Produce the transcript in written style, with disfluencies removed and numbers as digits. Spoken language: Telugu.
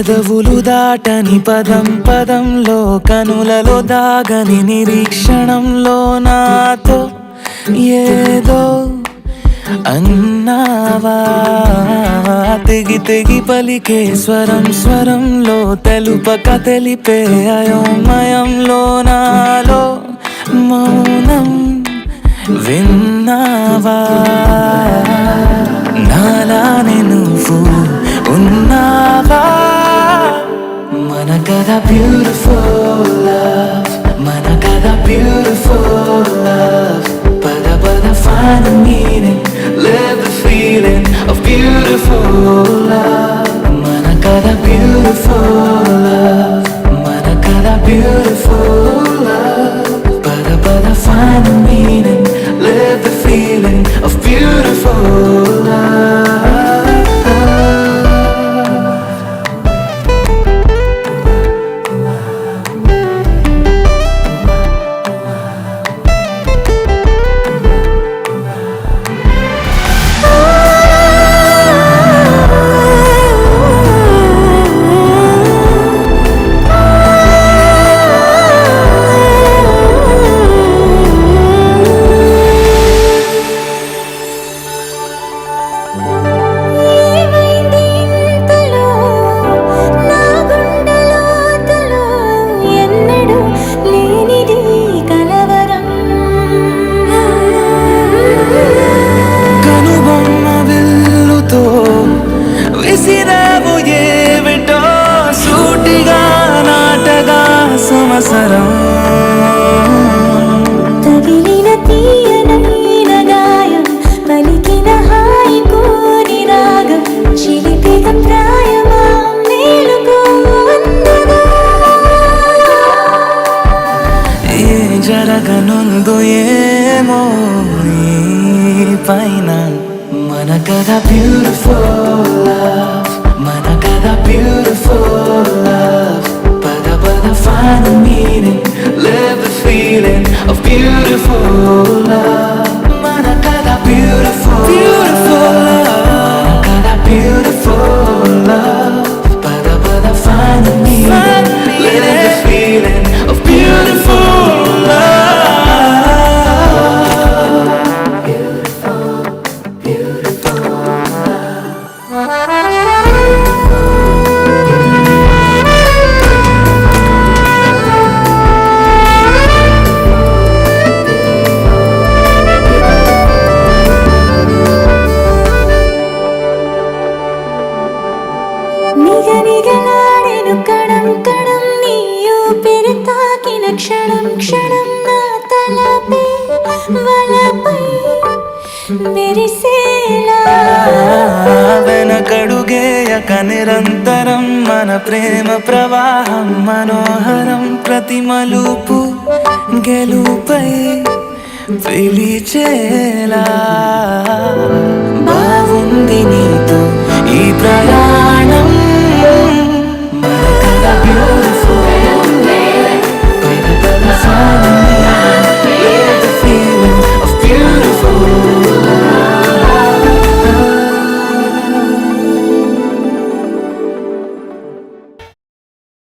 పెదవులు దాటని పదం పదంలో కనులలో దాగని నిరీక్షణంలో నాతో ఏదో అన్నావా తెగి తెగి పలికే స్వరం స్వరంలో తెలుపక తెలిపే అయోమయంలో నాలో మౌనం విన్నావా నాలానే నువ్వు ఉన్నావా మన కథ బ్యూటిఫుల్ లవ్ మన కథ బ్యూటిఫుల్ లవ్ పద పద find the meaning live the feeling of beautiful love మన కథ beautiful love మన కథ beautiful love పద పద find the meaning live the feeling of beautiful love తగిలిన తీయనైన గాయం పలికిన హాయి కోరి రాగం చిలిపిక ప్రాయమా మేలుకో అందగా ఏ జరగనుందో ఏమో ఈ పైన మన కథ బ్యూటిఫుల్ లవ్ మన కథ బ్యూటిఫుల్ లవ్ పద పద find the meaning live the feeling of beautiful love mana kada beautiful love mana kada beautiful love pada pada find the meaning live the feeling of beautiful love beautiful beautiful నిగనిగలాడెను కణం కణం నీ ఊపిరి తాకిన క్షణం క్షణం నా తలపై వలపై మెరిసేలా వెనకడుగేయక నిరంతరం మన ప్రేమ ప్రవాహం మనోహరం ప్రతి మలుపు గెలుపై పిలిచేలా బాగుంది నీతో ఈ ప్రయాణం